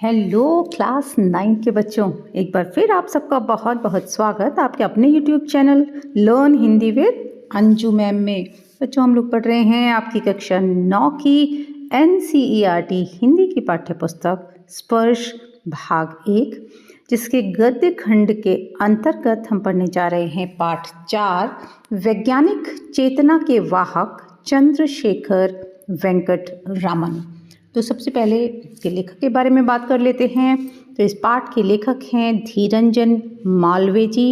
Hello class 9 के बच्चों, एक बार फिर आप सबका बहुत बहुत स्वागत आपके अपने YouTube channel learn Hindi with Anju ma'am में। बच्चों, हम लोग पढ़ रहे हैं आपकी कक्षा 9 की NCERT हिंदी की पाठ्य पुस्तक स्पर्श भाग 1, जिसके गद्य खंड के अंतर्गत हम पढ़ने जा रहे हैं पाठ 4, वैज्ञानिक चेतना के वाहक चंद्रशेखर वेंकट रामन। तो सबसे पहले इसके लेखक के बारे में बात कर लेते हैं। तो इस पाठ के लेखक हैं धीरंजन मालवीय जी।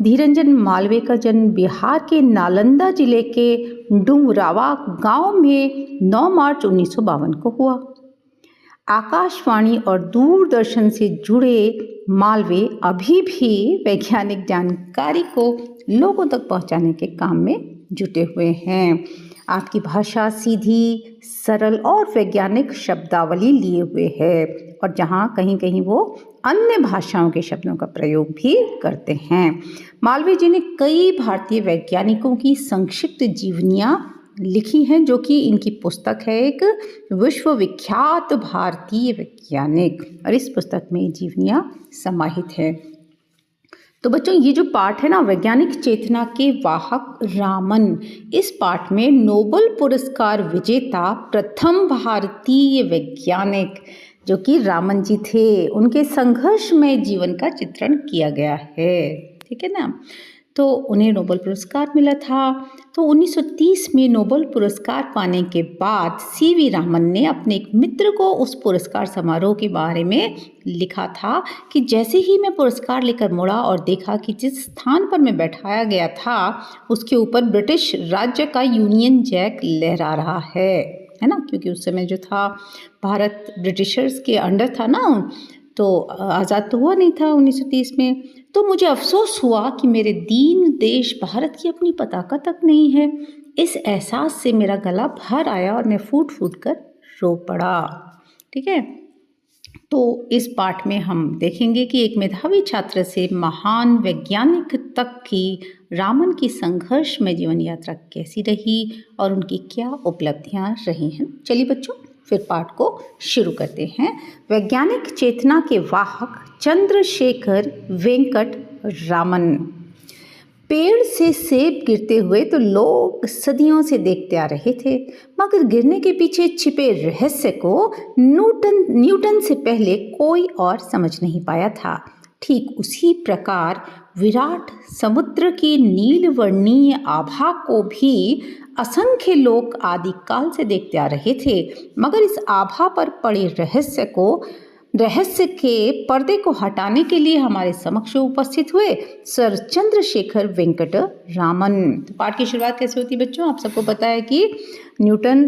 धीरंजन मालवीय का जन्म बिहार के नालंदा जिले के डुमरावा गांव में 9 मार्च 1952 को हुआ। आकाशवाणी और दूरदर्शन से जुड़े मालवीय अभी भी वैज्ञानिक जानकारी को लोगों तक पहुंचाने के काम में जुटे हुए हैं। आपकी भाषा सीधी, सरल और वैज्ञानिक शब्दावली लिए हुए है, और जहाँ कहीं कहीं वो अन्य भाषाओं के शब्दों का प्रयोग भी करते हैं। मालवीय जी ने कई भारतीय वैज्ञानिकों की संक्षिप्त जीवनियाँ लिखी हैं, जो कि इनकी पुस्तक है एक विश्वविख्यात भारतीय वैज्ञानिक, और इस पुस्तक में जीवनियाँ समाहित है। तो बच्चों, ये जो पाठ है ना, वैज्ञानिक चेतना के वाहक रामन, इस पाठ में नोबेल पुरस्कार विजेता प्रथम भारतीय वैज्ञानिक जो कि रामन जी थे, उनके संघर्षमय जीवन का चित्रण किया गया है। ठीक है ना। तो उन्हें नोबेल पुरस्कार मिला था। तो 1930 में नोबेल पुरस्कार पाने के बाद CV रामन ने अपने एक मित्र को उस पुरस्कार समारोह के बारे में लिखा था कि जैसे ही मैं पुरस्कार लेकर मुड़ा और देखा कि जिस स्थान पर मैं बैठाया गया था उसके ऊपर ब्रिटिश राज्य का यूनियन जैक लहरा रहा है ना, क्योंकि उस समय जो था भारत ब्रिटिशर्स के अंडर था ना, तो आज़ाद तो हुआ नहीं था 1930 में। तो मुझे अफसोस हुआ कि मेरे दीन देश भारत की अपनी पताका तक नहीं है। इस एहसास से मेरा गला भर आया और मैं फूट फूट कर रो पड़ा। ठीक है। तो इस पाठ में हम देखेंगे कि एक मेधावी छात्र से महान वैज्ञानिक तक की रामन की संघर्ष में जीवन यात्रा कैसी रही और उनकी क्या उपलब्धियां रही हैं। चलिए बच्चों, फिर पाठ को शुरू करते हैं। वैज्ञानिक चेतना के वाहक चंद्रशेखर वेंकट रामन। पेड़ से सेब गिरते हुए तो लोग सदियों से देखते आ रहे थे, मगर गिरने के पीछे छिपे रहस्य को न्यूटन से पहले कोई और समझ नहीं पाया था। ठीक उसी प्रकार विराट समुद्र की नीलवर्णीय आभा को भी असंख्य लोग आदिकाल से देखते आ रहे थे, मगर इस आभा पर पड़े रहस्य के पर्दे को हटाने के लिए हमारे समक्ष उपस्थित हुए सर चंद्रशेखर वेंकट रामन। तो पाठ की शुरुआत कैसे होती है बच्चों? आप सबको पता है कि न्यूटन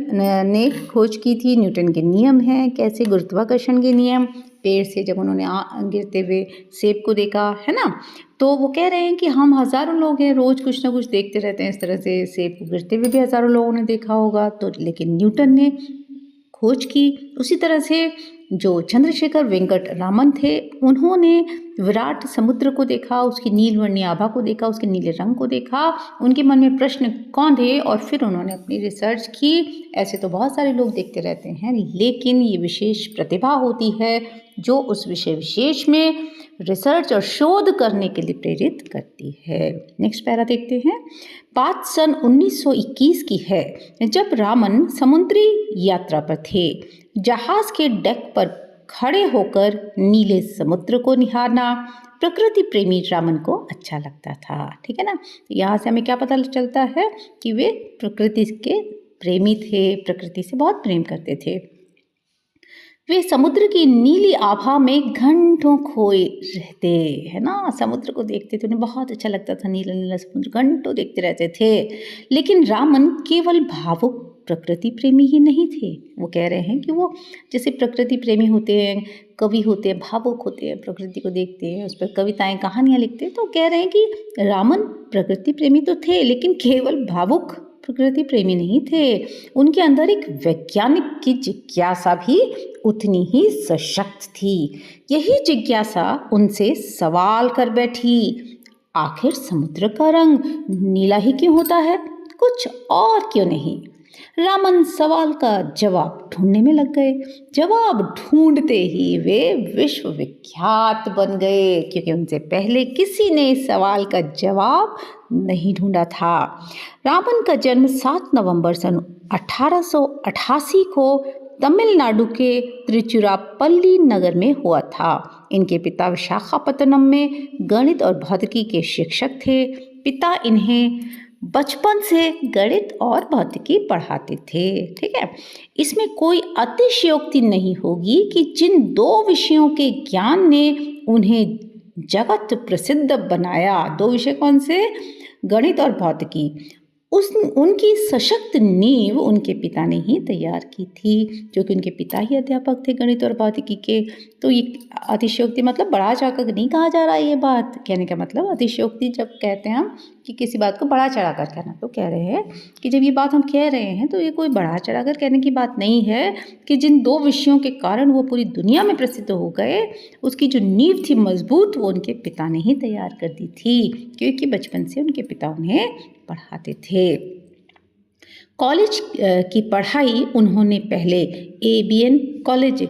ने खोज की थी। न्यूटन के नियम हैं, कैसे गुरुत्वाकर्षण के नियम। पेड़ से जब उन्होंने गिरते हुए सेब को देखा है ना, तो वो कह रहे हैं कि हम हज़ारों लोग हैं, रोज़ कुछ ना कुछ देखते रहते हैं। इस तरह से सेब को गिरते हुए भी हज़ारों लोगों ने देखा होगा। तो लेकिन न्यूटन ने खोज की। उसी तरह से जो चंद्रशेखर वेंकट रामन थे, उन्होंने विराट समुद्र को देखा, उसकी नीलवर्णीय आभा को देखा, उसके नीले रंग को देखा। उनके मन में प्रश्न कौंधे और फिर उन्होंने अपनी रिसर्च की। ऐसे तो बहुत सारे लोग देखते रहते हैं, लेकिन ये विशेष प्रतिभा होती है जो उस विषय विशेष में रिसर्च और शोध करने के लिए प्रेरित करती है। नेक्स्ट पैरा देखते हैं। बात सन 1921 की है, जब रामन समुद्री यात्रा पर थे। जहाज के डेक पर खड़े होकर नीले समुद्र को निहारना प्रकृति प्रेमी रामन को अच्छा लगता था। ठीक है ना। यहाँ से हमें क्या पता चलता है कि वे प्रकृति के प्रेमी थे, प्रकृति से बहुत प्रेम करते थे। वे समुद्र की नीली आभा में घंटों खोए रहते, है ना। समुद्र को देखते थे, उन्हें बहुत अच्छा लगता था, नीला नीला समुद्र, घंटों देखते रहते थे। लेकिन रामन केवल भावुक प्रकृति प्रेमी ही नहीं थे। वो कह रहे हैं कि वो जैसे प्रकृति प्रेमी होते हैं, कवि होते हैं, भावुक होते हैं, प्रकृति को देखते हैं, उस पर कविताएं कहानियां लिखते हैं। तो कह रहे हैं कि रामन प्रकृति प्रेमी तो थे, लेकिन केवल भावुक प्रकृति प्रेमी नहीं थे। उनके अंदर एक वैज्ञानिक की जिज्ञासा भी उतनी ही सशक्त थी। यही जिज्ञासा उनसे सवाल कर बैठी, आखिर समुद्र का रंग नीला ही क्यों होता है, कुछ और क्यों नहीं। रामन सवाल का जवाब ढूंढने में लग गए। जवाब ढूंढते ही वे विश्वविख्यात बन गए, क्योंकि उनसे पहले किसी ने इस सवाल का जवाब नहीं ढूंढा था। रामन का जन्म 7 नवंबर सन 1888 को तमिलनाडु के त्रिचुरापल्ली नगर में हुआ था। इनके पिता विशाखापत्तनम में गणित और भौतिकी के शिक्षक थे। पिता इन्हें बचपन से गणित और भौतिकी पढ़ाते थे। ठीक है, इसमें कोई अतिशयोक्ति नहीं होगी कि जिन दो विषयों के ज्ञान ने उन्हें जगत प्रसिद्ध बनाया, दो विषय कौन से? गणित और भौतिकी। उनकी सशक्त नींव उनके पिता ने ही तैयार की थी, जो कि उनके पिता ही अध्यापक थे गणित और भौतिकी के। तो ये अतिशयोक्ति मतलब बढ़ा चढ़ाकर नहीं कहा जा रहा है। ये बात कहने का मतलब, अतिशयोक्ति जब कहते हैं हम कि किसी बात को बढ़ा चढ़ाकर कहना, तो कह रहे हैं कि जब ये बात हम कह रहे हैं तो ये कोई बढ़ा चढ़ाकर कहने की बात नहीं है कि जिन दो विषयों के कारण वो पूरी दुनिया में प्रसिद्ध हो गए, उसकी जो नींव थी मजबूत, वो उनके पिता ने ही तैयार कर दी थी, क्योंकि बचपन से उनके पिता उन्हें पढ़ाते थे। कॉलेज की पढ़ाई उन्होंने पहले ABN कॉलेज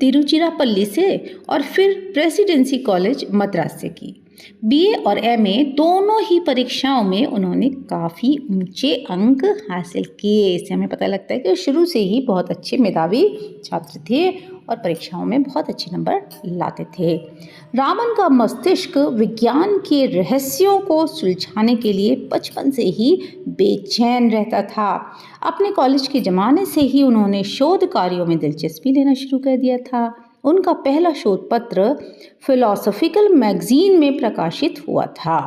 तिरुचिरापल्ली से और फिर प्रेसिडेंसी कॉलेज मद्रास से की। BA और MA दोनों ही परीक्षाओं में उन्होंने काफ़ी ऊंचे अंक हासिल किए। इससे हमें पता लगता है कि शुरू से ही बहुत अच्छे मेधावी छात्र थे और परीक्षाओं में बहुत अच्छे नंबर लाते थे। रामन का मस्तिष्क विज्ञान के रहस्यों को सुलझाने के लिए बचपन से ही बेचैन रहता था। अपने कॉलेज के ज़माने से ही उन्होंने शोध कार्यों में दिलचस्पी लेना शुरू कर दिया था। उनका पहला शोध पत्र फिलोसॉफिकल मैगजीन में प्रकाशित हुआ था,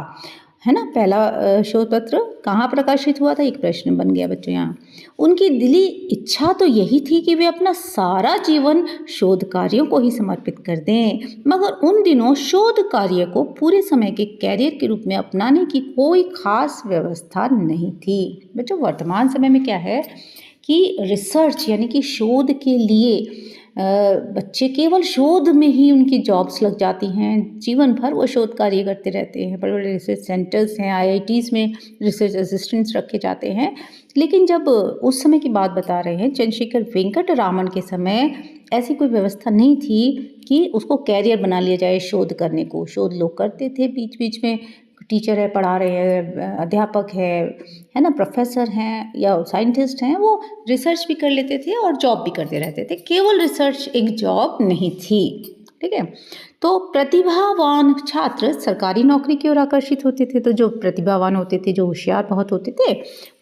है ना। पहला शोध पत्र कहाँ प्रकाशित हुआ था, एक प्रश्न बन गया बच्चों यहाँ। उनकी दिली इच्छा तो यही थी कि वे अपना सारा जीवन शोध कार्यों को ही समर्पित कर दें, मगर उन दिनों शोध कार्य को पूरे समय के कैरियर के रूप में अपनाने की कोई खास व्यवस्था नहीं थी। बच्चों, वर्तमान समय में क्या है कि रिसर्च यानी कि शोध के लिए बच्चे केवल शोध में ही उनकी जॉब्स लग जाती हैं, जीवन भर वो शोध कार्य करते रहते हैं। बड़े बड़े रिसर्च सेंटर्स हैं, IITs में रिसर्च असिस्टेंट्स रखे जाते हैं। लेकिन जब उस समय की बात बता रहे हैं, चंद्रशेखर वेंकट रामन के समय ऐसी कोई व्यवस्था नहीं थी कि उसको कैरियर बना लिया जाए शोध करने को। शोध लोग करते थे बीच बीच में, टीचर है, पढ़ा रहे हैं, अध्यापक है ना, प्रोफेसर हैं या साइंटिस्ट हैं, वो रिसर्च भी कर लेते थे और जॉब भी करते रहते थे। केवल रिसर्च एक जॉब नहीं थी। ठीक है, तो प्रतिभावान छात्र सरकारी नौकरी की ओर आकर्षित होते थे। तो जो प्रतिभावान होते थे, जो होशियार बहुत होते थे,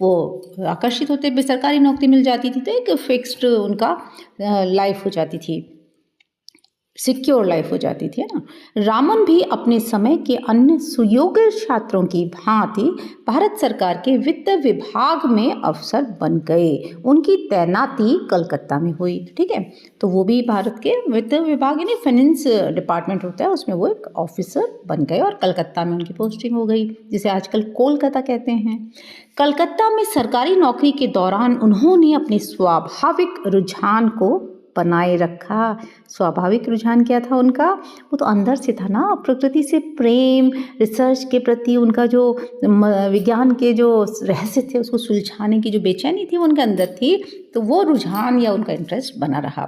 वो आकर्षित होते, भी सरकारी नौकरी मिल जाती थी तो एक फिक्स्ड उनका लाइफ हो जाती थी, सिक्योर लाइफ हो जाती थी, है ना। रामन भी अपने समय के अन्य सुयोग्य छात्रों की भांति भारत सरकार के वित्त विभाग में अफसर बन गए। उनकी तैनाती कलकत्ता में हुई। ठीक है, तो वो भी भारत के वित्त विभाग यानी फाइनेंस डिपार्टमेंट होता है, उसमें वो एक ऑफिसर बन गए और कलकत्ता में उनकी पोस्टिंग हो गई, जिसे आजकल कोलकाता कहते हैं। कलकत्ता में सरकारी नौकरी के दौरान उन्होंने अपने स्वाभाविक रुझान को बनाए रखा। स्वाभाविक रुझान क्या था उनका? वो तो अंदर से था ना, प्रकृति से प्रेम, रिसर्च के प्रति उनका जो विज्ञान के जो रहस्य थे उसको सुलझाने की जो बेचैनी थी वो उनके अंदर थी, तो वो रुझान या उनका इंटरेस्ट बना रहा।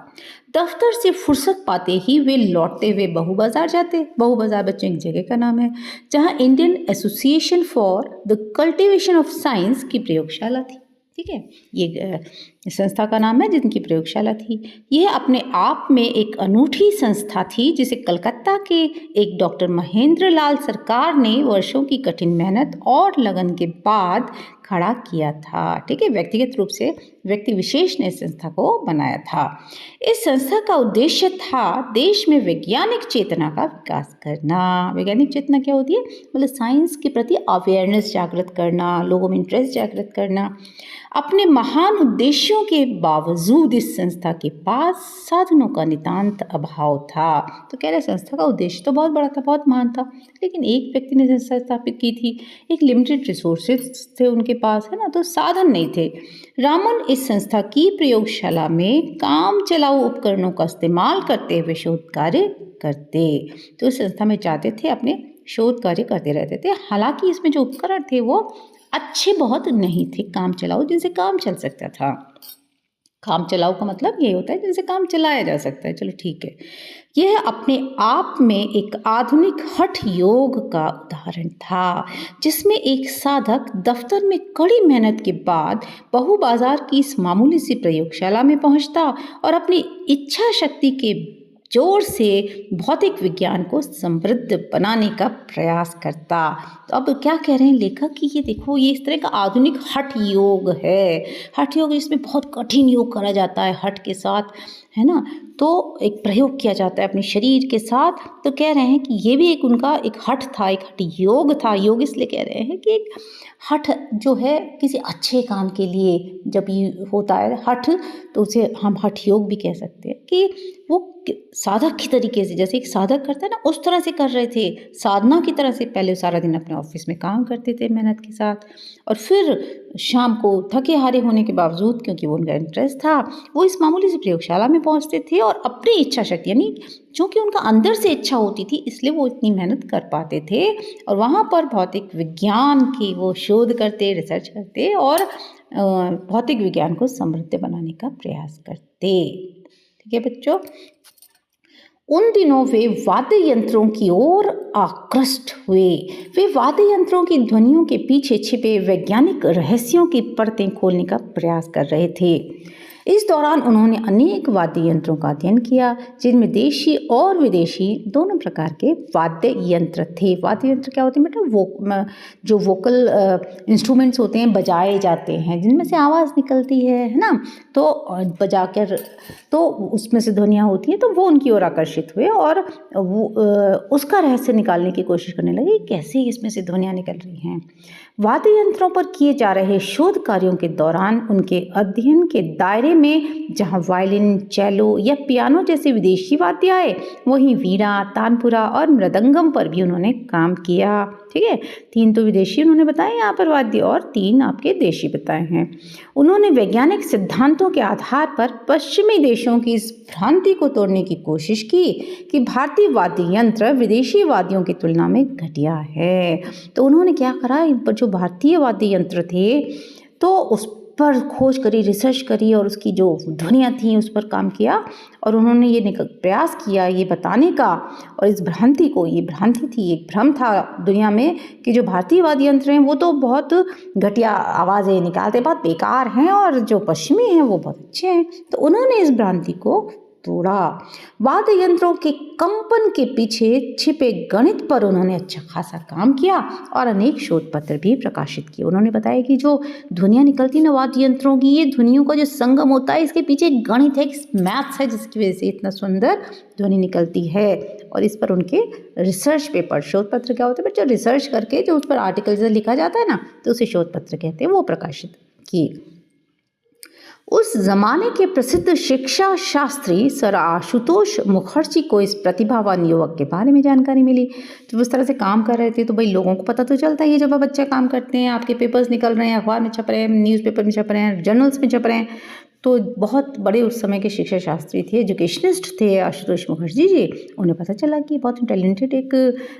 दफ्तर से फुर्सत पाते ही वे लौटते हुए बहू बाजार जाते। बहू बाजार बच्चों एक जगह का नाम है जहाँ Indian association for the cultivation of science की प्रयोगशाला थी। ठीक है, ये संस्था का नाम है जिनकी प्रयोगशाला थी। यह अपने आप में एक अनूठी संस्था थी जिसे कलकत्ता के एक डॉक्टर महेंद्र लाल सरकार ने वर्षों की कठिन मेहनत और लगन के बाद खड़ा किया था। ठीक है, व्यक्तिगत रूप से व्यक्ति विशेष ने इस संस्था को बनाया था। इस संस्था का उद्देश्य था देश में वैज्ञानिक चेतना का विकास करना। वैज्ञानिक चेतना क्या होती है? मतलब साइंस के प्रति अवेयरनेस जागृत करना, लोगों में इंटरेस्ट जागृत करना। अपने महान उद्देश्यों के बावजूद इस संस्था के पास साधनों का नितांत अभाव था। तो कह रहे संस्था का उद्देश्य तो बहुत बड़ा था, बहुत महान था, लेकिन एक व्यक्ति ने संस्था स्थापित की थी, एक लिमिटेड रिसोर्सेज थे उनके पास, है ना, तो साधन नहीं थे। रामन इस संस्था की प्रयोगशाला में काम चलाऊ उपकरणों का इस्तेमाल करते हुए शोध कार्य करते। तो इस संस्था में चाहते थे अपने शोध कार्य करते रहते थे। हालांकि इसमें जो उपकरण थे वो अच्छे बहुत नहीं थे, काम चलाऊ जिनसे काम चल सकता था। काम चलाऊ का मतलब ये होता है जिनसे काम चलाया जा सकता है। चलो ठीक है। यह अपने आप में एक आधुनिक हठ योग का उदाहरण था, जिसमें एक साधक दफ्तर में कड़ी मेहनत के बाद बहु बाजार की इस मामूली सी प्रयोगशाला में पहुंचता और अपनी इच्छा शक्ति के जोर से भौतिक विज्ञान को समृद्ध बनाने का प्रयास करता। तो अब क्या कह रहे हैं लेखक कि ये देखो, ये इस तरह का आधुनिक हठ योग है। हठ योग जिसमें बहुत कठिन योग करा जाता है हठ के साथ, है ना। तो एक प्रयोग किया जाता है अपने शरीर के साथ। तो कह रहे हैं कि ये भी एक उनका एक हठ था, एक हठ योग था। योग इसलिए कह रहे हैं कि एक हठ जो है किसी अच्छे काम के लिए जब ये होता है हठ, तो उसे हम हठ योग भी कह सकते हैं कि वो साधक की तरीके से, जैसे एक साधक करता है ना, उस तरह से कर रहे थे, साधना की तरह से। पहले सारा दिन अपने ऑफिस में काम करते थे मेहनत के साथ, और फिर शाम को थके हारे होने के बावजूद, क्योंकि वो उनका इंटरेस्ट था, वो इस मामूली सी प्रयोगशाला में पहुंचते थे और अपनी इच्छा शक्ति, यानी चूँकि उनका अंदर से इच्छा होती थी इसलिए वो इतनी मेहनत कर पाते थे, और वहाँ पर भौतिक विज्ञान की वो शोध करते, रिसर्च करते और भौतिक विज्ञान को समृद्ध बनाने का प्रयास करते। ठीक है बच्चों। उन दिनों वे वाद्य यंत्रों की ओर आकृष्ट हुए। वे वाद्य यंत्रों की ध्वनियों के पीछे छिपे वैज्ञानिक रहस्यों की परतें खोलने का प्रयास कर रहे थे। इस दौरान उन्होंने अनेक वाद्य यंत्रों का अध्ययन किया, जिनमें देशी और विदेशी दोनों प्रकार के वाद्य यंत्र थे। वाद्य यंत्र क्या होते हैं बेटा? जो वोकल इंस्ट्रूमेंट्स होते हैं, बजाए जाते हैं, जिनमें से आवाज़ निकलती है ना। तो बजा कर तो उसमें से ध्वनियाँ होती हैं, तो वो उनकी ओर आकर्षित हुए और वो उसका रहस्य निकालने की कोशिश करने लगे, कैसे इसमें से ध्वनियाँ निकल रही हैं। वाद्य यंत्रों पर किए जा रहे शोध कार्यों के दौरान उनके अध्ययन के दायरे में जहां वायलिन, चेलो या पियानो जैसे विदेशी वाद्य आए, वहीं वीणा, तानपुरा और मृदंगम पर भी उन्होंने काम किया। ठीक है, 3 तो विदेशी उन्होंने बताए यहाँ पर वाद्य, और 3 आपके देशी बताए हैं। उन्होंने वैज्ञानिक सिद्धांतों के आधार पर पश्चिमी देशों की इस भ्रांति को तोड़ने की कोशिश की कि भारतीय वाद्य यंत्र विदेशी वाद्यों की तुलना में घटिया है। तो उन्होंने क्या करा, इन पर जो भारतीय वाद्य यंत्र थे तो उस पर खोज करी, रिसर्च करी, और उसकी जो ध्वनियाँ थीं उस पर काम किया, और उन्होंने ये प्रयास किया ये बताने का, और इस भ्रांति को, ये भ्रांति थी, एक भ्रम था दुनिया में कि जो भारतीय वाद्य यंत्र हैं वो तो बहुत घटिया आवाज़ें निकालते, बहुत बेकार हैं, और जो पश्चिमी हैं वो बहुत अच्छे हैं। तो उन्होंने इस भ्रांति को तोड़ा। वाद्य यंत्रों के कंपन के पीछे छिपे गणित पर उन्होंने अच्छा खासा काम किया और अनेक शोध पत्र भी प्रकाशित किए। उन्होंने बताया कि जो ध्वनियाँ निकलती ना वाद्य यंत्रों की, ये ध्वनियों का जो संगम होता है, इसके पीछे एक गणित है, एक मैथ्स है, जिसकी वजह से इतना सुंदर ध्वनि निकलती है। और इस पर उनके रिसर्च पेपर, शोध पत्र क्या होते हैं बच्चों? रिसर्च करके जो उस पर आर्टिकल से लिखा जाता है ना, तो उसे शोध पत्र कहते हैं, वो प्रकाशित किए। उस जमाने के प्रसिद्ध शिक्षा शास्त्री सर आशुतोष मुखर्जी को इस प्रतिभावान युवक के बारे में जानकारी मिली। जब उस तरह से काम कर रहे थे तो भाई लोगों को पता तो चलता ही है, जब आप अच्छा काम करते हैं, आपके पेपर्स निकल रहे हैं, अखबार में छप रहे हैं, न्यूज़पेपर में छप रहे हैं, जर्नल्स में छप रहे हैं। तो बहुत बड़े उस समय के शिक्षा शास्त्री थे, एजुकेशनिस्ट थे आशुतोष मुखर्जी जी। उन्हें पता चला कि बहुत टैलेंटेड एक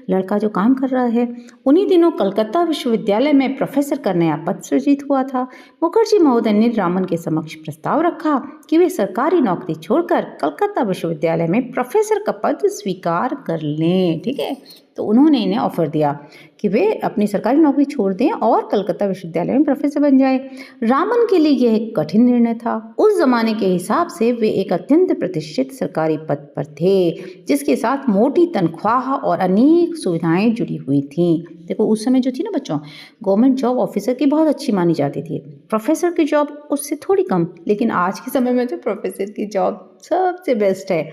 लड़का जो काम कर रहा है। उन्हीं दिनों कलकत्ता विश्वविद्यालय में प्रोफेसर का नया पद सृजित हुआ था। मुखर्जी महोदय ने रामन के समक्ष प्रस्ताव रखा कि वे सरकारी नौकरी छोड़कर कलकत्ता विश्वविद्यालय में प्रोफेसर का पद स्वीकार कर लें। ठीक है, तो उन्होंने इन्हें ऑफर दिया कि वे अपनी सरकारी नौकरी छोड़ दें और कलकत्ता विश्वविद्यालय में प्रोफेसर बन जाए। रामन के लिए यह एक कठिन निर्णय था। उस जमाने के हिसाब से वे एक अत्यंत प्रतिष्ठित सरकारी पद पर थे, जिसके साथ मोटी तनख्वाह और अनेक सुविधाएं जुड़ी हुई थीं। देखो उस समय जो थी ना बच्चों, गवर्नमेंट जॉब ऑफिसर की बहुत अच्छी मानी जाती थी, प्रोफेसर की जॉब उससे थोड़ी कम। लेकिन आज के समय में तो प्रोफेसर की जॉब सबसे बेस्ट है।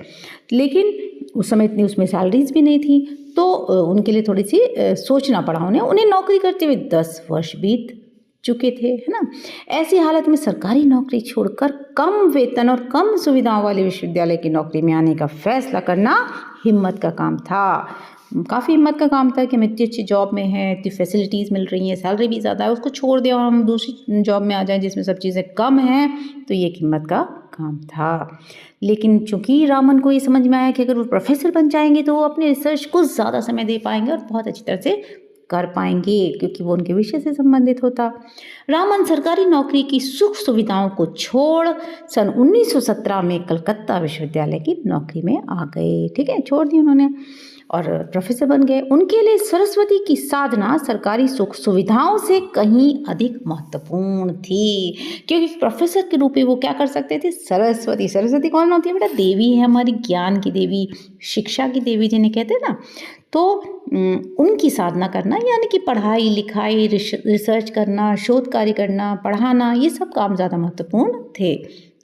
लेकिन उस समय इतनी उसमें सैलरीज भी नहीं थी, तो उनके लिए थोड़ी सी सोचना पड़ा उन्हें नौकरी करते हुए 10 वर्ष बीत चुके थे, है ना। ऐसी हालत में सरकारी नौकरी छोड़कर कम वेतन और कम सुविधाओं वाले विश्वविद्यालय की नौकरी में आने का फैसला करना हिम्मत का काम था। काफ़ी हिम्मत का काम था कि हम इतनी अच्छी जॉब में हैं, इतनी फैसिलिटीज़ मिल रही हैं, सैलरी भी ज़्यादा है, उसको छोड़ दें और हम दूसरी जॉब में आ जाएं जिसमें सब चीज़ें कम हैं। तो ये हिम्मत का काम था। लेकिन चूंकि रामन को ये समझ में आया कि अगर वो प्रोफेसर बन जाएंगे तो वो अपने रिसर्च को ज़्यादा समय दे पाएंगे और बहुत अच्छी तरह से कर पाएंगे, क्योंकि वो उनके विषय से संबंधित होता। रामन सरकारी नौकरी की सुख सुविधाओं को छोड़ सन 1917 में कलकत्ता विश्वविद्यालय की नौकरी में आ गए। ठीक है, छोड़ दी उन्होंने और प्रोफेसर बन गए। उनके लिए सरस्वती की साधना सरकारी सुख सुविधाओं से कहीं अधिक महत्वपूर्ण थी, क्योंकि प्रोफेसर के रूप में वो क्या कर सकते थे? सरस्वती। सरस्वती कौन होती है बेटा? देवी है, हमारी ज्ञान की देवी, शिक्षा की देवी जिन्हें कहते हैं ना। तो उनकी साधना करना यानी कि पढ़ाई लिखाई, रिसर्च करना, शोध कार्य करना, पढ़ाना, ये सब काम ज़्यादा महत्वपूर्ण थे।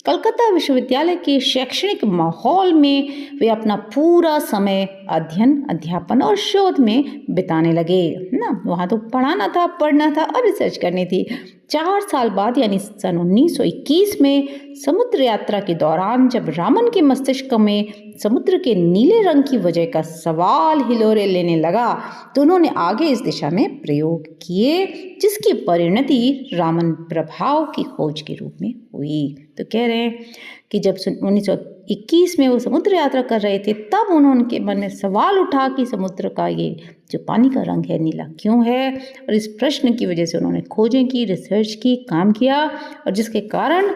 कलकत्ता विश्वविद्यालय के शैक्षणिक माहौल में वे अपना पूरा समय अध्ययन, अध्यापन और शोध में बिताने लगे ना। वहाँ तो पढ़ाना था, पढ़ना था और रिसर्च करनी थी। 4 साल बाद यानी सन 1921 में समुद्र यात्रा के दौरान जब रामन के मस्तिष्क में समुद्र के नीले रंग की वजह का सवाल हिलोरे लेने लगा, तो उन्होंने आगे इस दिशा में प्रयोग किए, जिसकी परिणति रामन प्रभाव की खोज के रूप में हुई। तो कह रहे हैं कि जब 1921 में वो समुद्र यात्रा कर रहे थे, तब उनके मन में सवाल उठा कि समुद्र का ये जो पानी का रंग है नीला क्यों है, और इस प्रश्न की वजह से उन्होंने खोजें की, रिसर्च की, काम किया, और जिसके कारण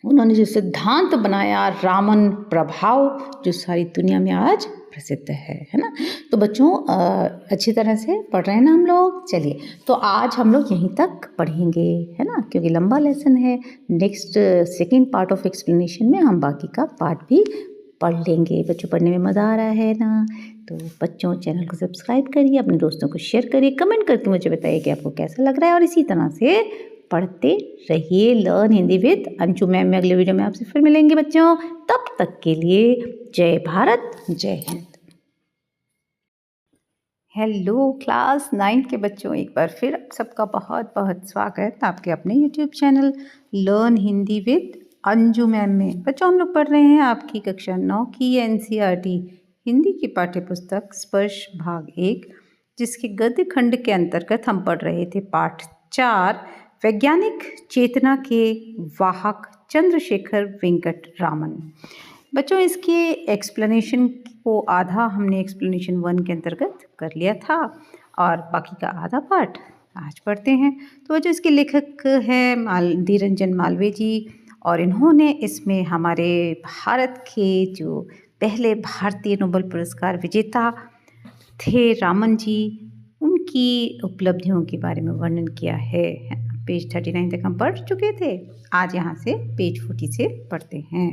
उन्होंने जो सिद्धांत बनाया रामन प्रभाव, जो सारी दुनिया में आज प्रसिद्ध है ना। तो बच्चों अच्छी तरह से पढ़ रहे हैं ना हम लोग? चलिए, तो आज हम लोग यहीं तक पढ़ेंगे, है ना, क्योंकि लंबा लेसन है। Next second part of explanation में हम बाकी का पार्ट भी पढ़ लेंगे। बच्चों, पढ़ने में मज़ा आ रहा है ना? तो बच्चों, चैनल को सब्सक्राइब करिए, अपने दोस्तों को शेयर करिए, कमेंट करके मुझे बताइए कि आपको कैसा लग रहा है, और इसी तरह से पढ़ते रहिए। Learn Hindi with Anju ma'am में अगले वीडियो में आपसे फिर मिलेंगे बच्चों। तब तक के लिए जय भारत, जय हिंद। हेलो क्लास 9 के बच्चों, एक बार फिर आप सबका बहुत बहुत स्वागत आपके अपने YouTube channel learn Hindi with Anju ma'am में। बच्चों, हम लोग पढ़ रहे हैं आपकी कक्षा 9 की एनसीईआरटी हिंदी की पाठ्यपुस्तक स्पर्श भाग 1, जिसके गद्य खंड के अंतर्गत हम पढ़ रहे थे पाठ 4, वैज्ञानिक चेतना के वाहक चंद्रशेखर वेंकट रामन। बच्चों, इसके एक्सप्लेनेशन को आधा हमने एक्सप्लेनेशन 1 के अंतर्गत कर लिया था, और बाकी का आधा पार्ट आज पढ़ते हैं। तो बच्चों, इसके लेखक हैं धीरंजन मालवीय जी, और इन्होंने इसमें हमारे भारत के जो पहले भारतीय नोबेल पुरस्कार विजेता थे रामन जी, उनकी उपलब्धियों के बारे में वर्णन किया है। पेज 39 तक हम पढ़ चुके थे, आज यहाँ से पेज 40 से पढ़ते हैं।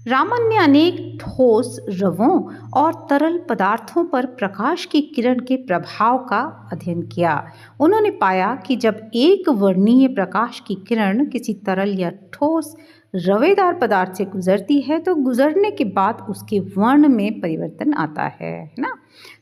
रामन ने अनेक ठोस रवों और तरल पदार्थों पर प्रकाश की किरण के प्रभाव का अध्ययन किया। उन्होंने पाया कि जब एक वर्णीय प्रकाश की किरण किसी तरल या ठोस रवेदार पदार्थ से गुजरती है, तो गुजरने के बाद उसके वर्ण में परिवर्तन आता है ना।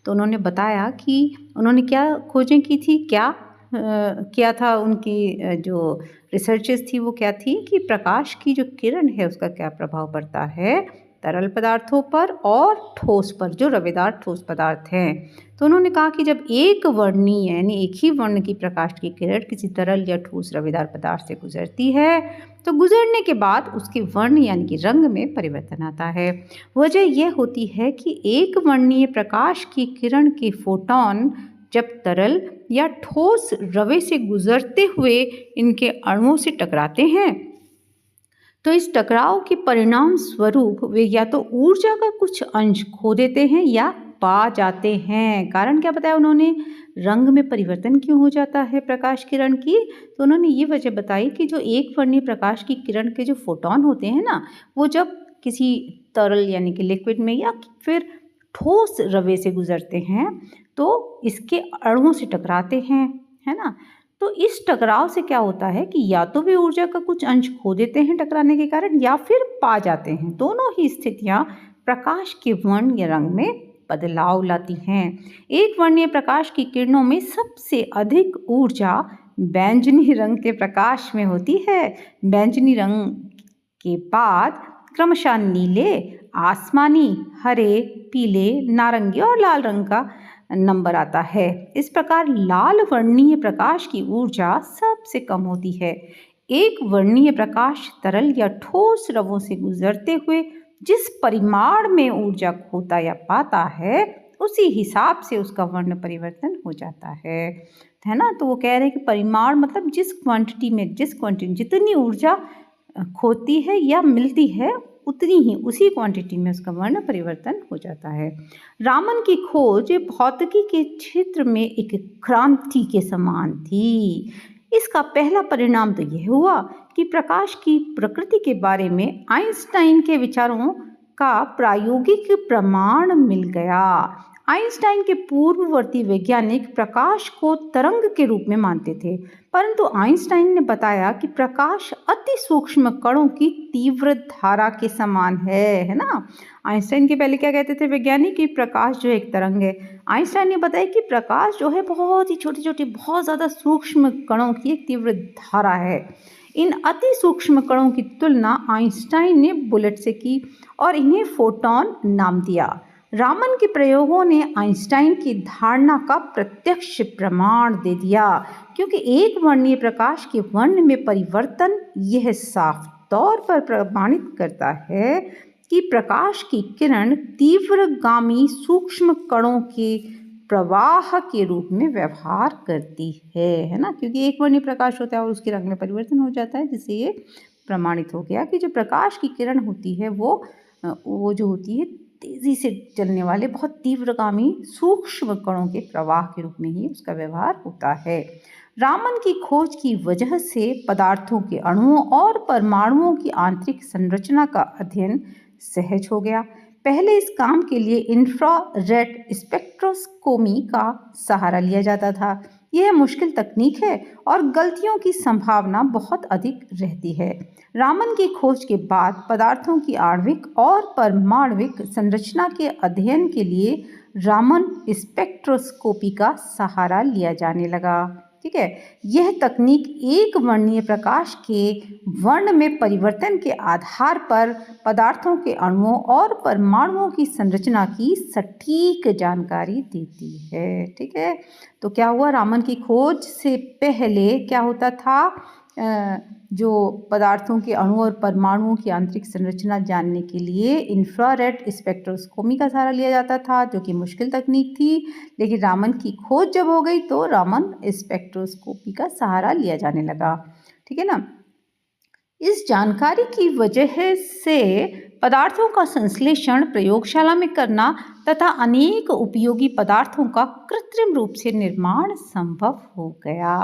तो उन्होंने बताया कि उन्होंने क्या खोजें की थी, क्या था उनकी जो रिसर्चेस थी, वो क्या थी कि प्रकाश की जो किरण है उसका क्या प्रभाव पड़ता है तरल पदार्थों पर और ठोस पर, जो रवेदार ठोस पदार्थ हैं। तो उन्होंने कहा कि जब एक वर्णीय यानी एक ही वर्ण की प्रकाश की किरण किसी तरल या ठोस रवेदार पदार्थ से गुजरती है, तो गुजरने के बाद उसके वर्ण यानी कि रंग में परिवर्तन आता है। वजह यह होती है कि एक वर्णीय प्रकाश की किरण के फोटॉन जब तरल या ठोस रवे से गुजरते हुए इनके अणुओं से टकराते हैं, तो इस टकराव के परिणाम स्वरूप वे या तो ऊर्जा का कुछ अंश खो देते हैं या पा जाते हैं। कारण क्या बताया उन्होंने? रंग में परिवर्तन क्यों हो जाता है प्रकाश किरण की? तो उन्होंने ये वजह बताई कि जो एक वर्णीय प्रकाश की किरण के जो फोटॉन होते हैं ना, वो जब किसी तरल यानी कि लिक्विड में या फिर ठोस रवे से गुजरते हैं, तो इसके अणुओं से टकराते हैं, है ना। तो इस टकराव से क्या होता है कि या तो वे ऊर्जा का कुछ अंश खो देते हैं टकराने के कारण, या फिर पा जाते हैं। दोनों ही स्थितियां प्रकाश के वर्ण या रंग में बदलाव लाती हैं। एक वर्णीय प्रकाश की किरणों में सबसे अधिक ऊर्जा बैंगनी रंग के प्रकाश में होती है। बैंगनी रंग के बाद क्रमशः नीले, आसमानी, हरे, पीले, नारंगी और लाल रंग का नंबर आता है। इस प्रकार लाल वर्णीय प्रकाश की ऊर्जा सबसे कम होती है। एक वर्णीय प्रकाश तरल या ठोस रवों से गुजरते हुए जिस परिमाण में ऊर्जा खोता या पाता है, उसी हिसाब से उसका वर्ण परिवर्तन हो जाता है ना। तो वो कह रहे हैं कि परिमाण मतलब जिस क्वांटिटी जितनी ऊर्जा खोती है या मिलती है उतनी ही उसी क्वांटिटी में उसका वर्ण परिवर्तन हो जाता है। रामन की खोज भौतिकी के क्षेत्र में एक क्रांति के समान थी। इसका पहला परिणाम तो यह हुआ कि प्रकाश की प्रकृति के बारे में आइंस्टाइन के विचारों का प्रायोगिक प्रमाण मिल गया। आइंस्टाइन के पूर्ववर्ती वैज्ञानिक प्रकाश को तरंग के रूप में मानते थे, परंतु आइंस्टाइन ने बताया कि प्रकाश अति सूक्ष्म कणों की तीव्र धारा के समान है ना। आइंस्टाइन के पहले क्या कहते थे वैज्ञानिक कि प्रकाश जो एक तरंग है। आइंस्टाइन ने बताया कि प्रकाश जो है बहुत ही छोटी छोटी बहुत ज़्यादा सूक्ष्म कणों की एक तीव्र धारा है। इन अति सूक्ष्म कणों की तुलना आइंस्टाइन ने बुलेट से की और इन्हें फोटॉन नाम दिया। रामन के प्रयोगों ने आइंस्टाइन की धारणा का प्रत्यक्ष प्रमाण दे दिया, क्योंकि एक वर्णीय प्रकाश के वर्ण में परिवर्तन यह साफ तौर पर प्रमाणित करता है कि प्रकाश की किरण तीव्रगामी सूक्ष्म कणों के प्रवाह के रूप में व्यवहार करती है ना। क्योंकि एक वर्णीय प्रकाश होता है और उसके रंग में परिवर्तन हो जाता है, जिससे ये प्रमाणित हो गया कि जो प्रकाश की किरण होती है वो जो होती है तेजी से चलने वाले बहुत तीव्रगामी सूक्ष्म कणों के प्रवाह के रूप में ही उसका व्यवहार होता है। रामन की खोज की वजह से पदार्थों के अणुओं और परमाणुओं की आंतरिक संरचना का अध्ययन सहज हो गया। पहले इस काम के लिए इंफ्रारेड स्पेक्ट्रोस्कोपी का सहारा लिया जाता था। यह मुश्किल तकनीक है और गलतियों की संभावना बहुत अधिक रहती है। रामन की खोज के बाद पदार्थों की आणविक और परमाणविक संरचना के अध्ययन के लिए रामन स्पेक्ट्रोस्कोपी का सहारा लिया जाने लगा। ठीक है, यह तकनीक एक वर्णीय प्रकाश के वर्ण में परिवर्तन के आधार पर पदार्थों के अणुओं और परमाणुओं की संरचना की सटीक जानकारी देती है। ठीक है, तो क्या हुआ, रामन की खोज से पहले क्या होता था, जो पदार्थों के अणु और परमाणुओं की आंतरिक संरचना जानने के लिए इंफ्रारेड स्पेक्ट्रोस्कोपी का सहारा लिया जाता था, जो कि मुश्किल तकनीक थी। लेकिन रामन की खोज जब हो गई तो रामन स्पेक्ट्रोस्कोपी का सहारा लिया जाने लगा। ठीक है ना। इस जानकारी की वजह से पदार्थों का संश्लेषण प्रयोगशाला में करना तथा अनेक उपयोगी पदार्थों का कृत्रिम रूप से निर्माण संभव हो गया।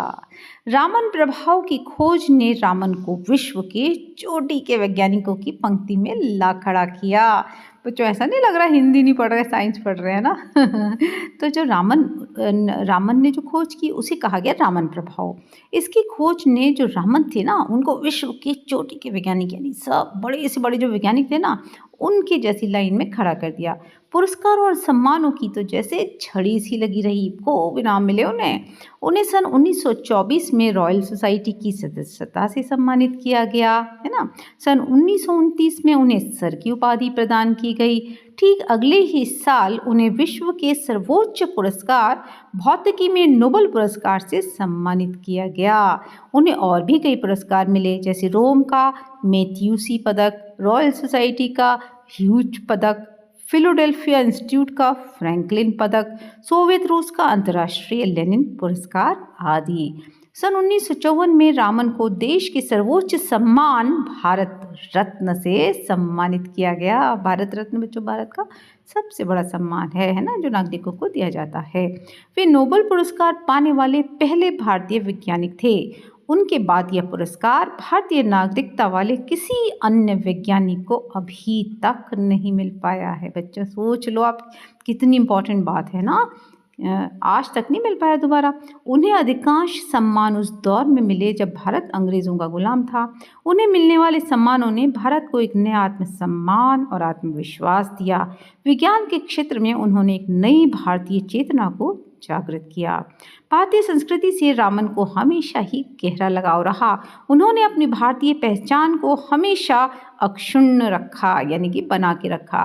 रामन प्रभाव की खोज ने रामन को विश्व के चोटी के वैज्ञानिकों की पंक्ति में ला खड़ा किया। बच्चों ऐसा नहीं लग रहा हिंदी नहीं पढ़ रहे साइंस पढ़ रहे हैं ना। तो जो रामन ने जो खोज की उसे कहा गया रामन प्रभाव। इसकी खोज ने जो रामन थे ना उनको विश्व के चोटी के वैज्ञानिक यानी सब बड़े से बड़े जो वैज्ञानिक थे ना उनके जैसी लाइन में खड़ा कर दिया। पुरस्कार और सम्मानों की तो जैसे छड़ी सी लगी रही, खूब इनाम मिले उन्हें सन 1924 में रॉयल सोसाइटी की सदस्यता से सम्मानित किया गया है ना। सन 1929 में उन्हें सर की उपाधि प्रदान की गई। ठीक अगले ही साल उन्हें विश्व के सर्वोच्च पुरस्कार भौतिकी में नोबेल पुरस्कार से सम्मानित किया गया। उन्हें और भी कई पुरस्कार मिले, जैसे रोम का मैथ्यूसी पदक, रॉयल सोसाइटी का ह्यूज पदक, फिलाडेल्फिया इंस्टीट्यूट का फ्रैंकलिन पदक, सोवियत रूस का अंतर्राष्ट्रीय लेनिन पुरस्कार आदि। सन 1954 में रामन को देश के सर्वोच्च सम्मान भारत रत्न से सम्मानित किया गया। भारत रत्न बच्चों भारत का सबसे बड़ा सम्मान है ना, जो नागरिकों को दिया जाता है। वे नोबेल पुरस्कार पाने वाले पहले भारतीय वैज्ञानिक थे। उनके बाद यह पुरस्कार भारतीय नागरिकता वाले किसी अन्य वैज्ञानिक को अभी तक नहीं मिल पाया है। बच्चों सोच लो आप, कितनी इम्पोर्टेंट बात है ना, आज तक नहीं मिल पाया दोबारा। उन्हें अधिकांश सम्मान उस दौर में मिले जब भारत अंग्रेज़ों का गुलाम था। उन्हें मिलने वाले सम्मानों ने भारत को एक नया आत्मसम्मान और आत्मविश्वास दिया। विज्ञान के क्षेत्र में उन्होंने एक नई भारतीय चेतना को जागृत किया। भारतीय संस्कृति से रामन को हमेशा ही गहरा लगाव रहा। उन्होंने अपनी भारतीय पहचान को हमेशा अक्षुण्ण रखा, यानी कि बना के रखा।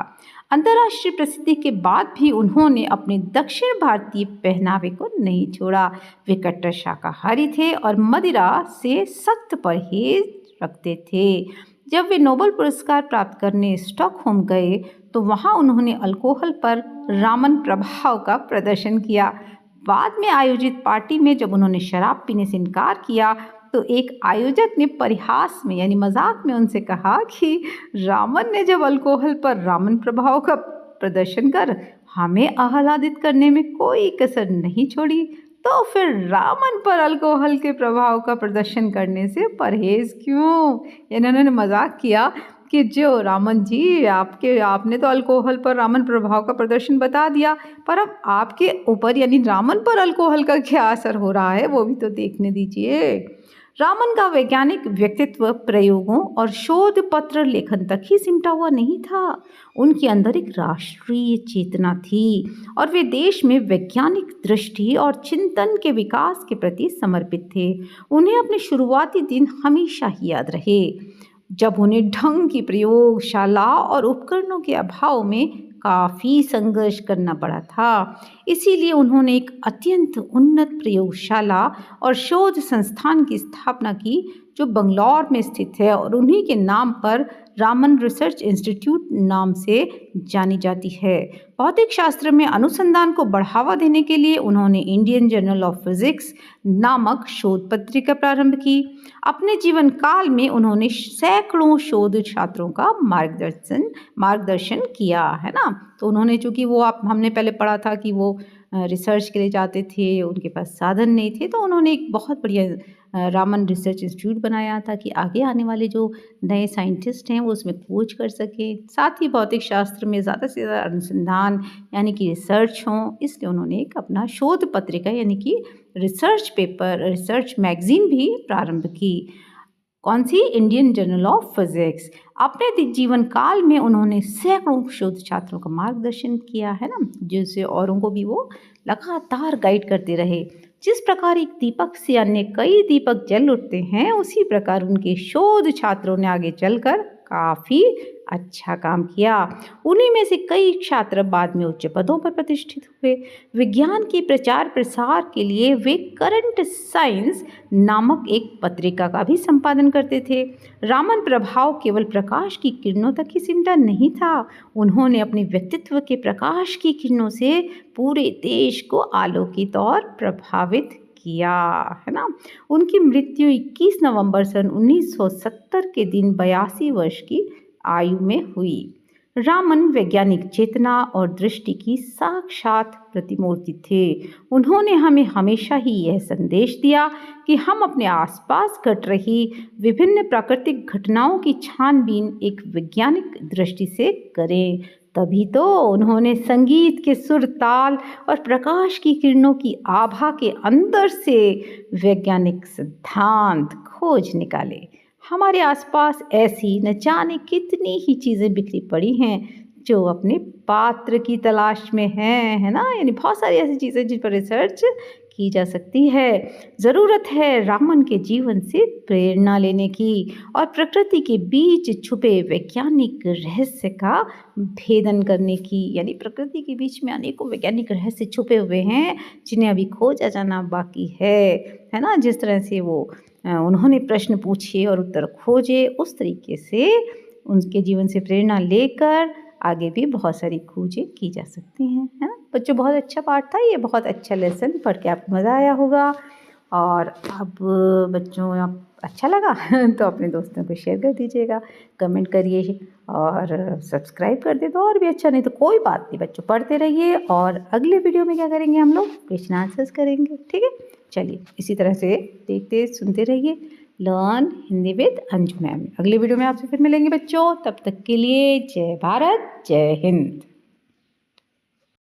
अंतर्राष्ट्रीय प्रसिद्धि के बाद भी उन्होंने अपने दक्षिण भारतीय पहनावे को नहीं छोड़ा। वे कट्टर शाकाहारी थे और मदिरा से सख्त परहेज रखते थे। जब वे नोबेल पुरस्कार प्राप्त करने स्टॉकहोम गए तो वहाँ उन्होंने अल्कोहल पर रामन प्रभाव का प्रदर्शन किया। बाद में आयोजित पार्टी में जब उन्होंने शराब पीने से इनकार किया तो एक आयोजक ने परिहास में यानी मजाक में उनसे कहा कि रामन ने जब अल्कोहल पर रामन प्रभाव का प्रदर्शन कर हमें आह्लादित करने में कोई कसर नहीं छोड़ी, तो फिर रामन पर अल्कोहल के प्रभाव का प्रदर्शन करने से परहेज क्यों। इन्होंने मजाक किया कि जो रामन जी आपने तो अल्कोहल पर रामन प्रभाव का प्रदर्शन बता दिया, पर अब आपके ऊपर यानी रामन पर अल्कोहल का क्या असर हो रहा है वो भी तो देखने दीजिए। रामन का वैज्ञानिक व्यक्तित्व प्रयोगों और शोध पत्र लेखन तक ही सिमटा हुआ नहीं था। उनके अंदर एक राष्ट्रीय चेतना थी और वे देश में वैज्ञानिक दृष्टि और चिंतन के विकास के प्रति समर्पित थे। उन्हें अपने शुरुआती दिन हमेशा ही याद रहे जब उन्हें ढंग की प्रयोगशाला और उपकरणों के अभाव में काफ़ी संघर्ष करना पड़ा था। इसीलिए उन्होंने एक अत्यंत उन्नत प्रयोगशाला और शोध संस्थान की स्थापना की जो बंगलौर में स्थित है और उन्हीं के नाम पर रामन रिसर्च इंस्टीट्यूट नाम से जानी जाती है। भौतिक शास्त्र में अनुसंधान को बढ़ावा देने के लिए उन्होंने इंडियन जर्नल ऑफ फिजिक्स नामक शोध पत्रिका प्रारंभ की। अपने जीवन काल में उन्होंने सैकड़ों शोध छात्रों का मार्गदर्शन किया है ना। तो उन्होंने चूँकि वो हमने पहले पढ़ा था कि वो रिसर्च के लिए जाते थे, उनके पास साधन नहीं थे, तो उन्होंने एक बहुत बढ़िया रामन रिसर्च इंस्टीट्यूट बनाया था कि आगे आने वाले जो नए साइंटिस्ट हैं वो उसमें खोज कर सकें। साथ ही भौतिक शास्त्र में ज़्यादा से ज़्यादा अनुसंधान यानी कि रिसर्च हों, इसलिए उन्होंने एक अपना शोध पत्रिका यानी कि रिसर्च मैगजीन भी प्रारंभ की। कौन सी? Indian Journal of Physics. अपने जीवन काल में उन्होंने सैकड़ों शोध छात्रों का मार्गदर्शन किया है ना, जिनसे औरों को भी वो लगातार गाइड करते रहे। जिस प्रकार एक दीपक से अन्य कई दीपक जल उठते हैं, उसी प्रकार उनके शोध छात्रों ने आगे चलकर काफ़ी अच्छा काम किया। उन्हीं में से कई छात्र बाद में उच्च पदों पर प्रतिष्ठित हुए। विज्ञान के प्रचार प्रसार के लिए वे करंट साइंस नामक एक पत्रिका का भी संपादन करते थे। रामन प्रभाव केवल प्रकाश की किरणों तक ही सिमटा नहीं था, उन्होंने अपने व्यक्तित्व के प्रकाश की किरणों से पूरे देश को आलोकित और प्रभावित किया है ना। उनकी मृत्यु 21 नवंबर सन 1970 के दिन 82 वर्ष की आयु में हुई। रामन वैज्ञानिक चेतना और दृष्टि की साक्षात प्रतिमूर्ति थे। उन्होंने हमें हमेशा ही यह संदेश दिया कि हम अपने आसपास घट रही विभिन्न प्राकृतिक घटनाओं की छानबीन एक वैज्ञानिक दृष्टि से करें। तभी तो उन्होंने संगीत के सुर, ताल और प्रकाश की किरणों की आभा के अंदर से वैज्ञानिक सिद्धांत खोज निकाले। हमारे आसपास ऐसी न जाने कितनी ही चीज़ें बिखरी पड़ी हैं जो अपने पात्र की तलाश में हैं, है ना। यानी बहुत सारी ऐसी चीज़ें जिन पर रिसर्च की जा सकती है। ज़रूरत है रामन के जीवन से प्रेरणा लेने की और प्रकृति के बीच छुपे वैज्ञानिक रहस्य का भेदन करने की। यानी प्रकृति के बीच में अनेकों वैज्ञानिक रहस्य छुपे हुए हैं जिन्हें अभी खोजा जाना बाकी है ना। जिस तरह से वो उन्होंने प्रश्न पूछे और उत्तर खोजे, उस तरीके से उनके जीवन से प्रेरणा लेकर आगे भी बहुत सारी खोजें की जा सकती हैं, है ना। बच्चों, बहुत अच्छा पाठ था ये, बहुत अच्छा लेसन पढ़ के आपको मज़ा आया होगा। और अब बच्चों आप अच्छा लगा तो अपने दोस्तों को शेयर कर दीजिएगा, कमेंट करिए और सब्सक्राइब कर दे तो और भी अच्छा, नहीं तो कोई बात नहीं बच्चों, पढ़ते रहिए। और अगले वीडियो में क्या करेंगे, हम लोग क्वेश्चन आंसर्स करेंगे, ठीक है। चलिए इसी तरह से देखते सुनते रहिए learn Hindi with Anju ma'am. अगले वीडियो में आपसे फिर मिलेंगे बच्चों, तब तक के लिए जय भारत, जय हिंद।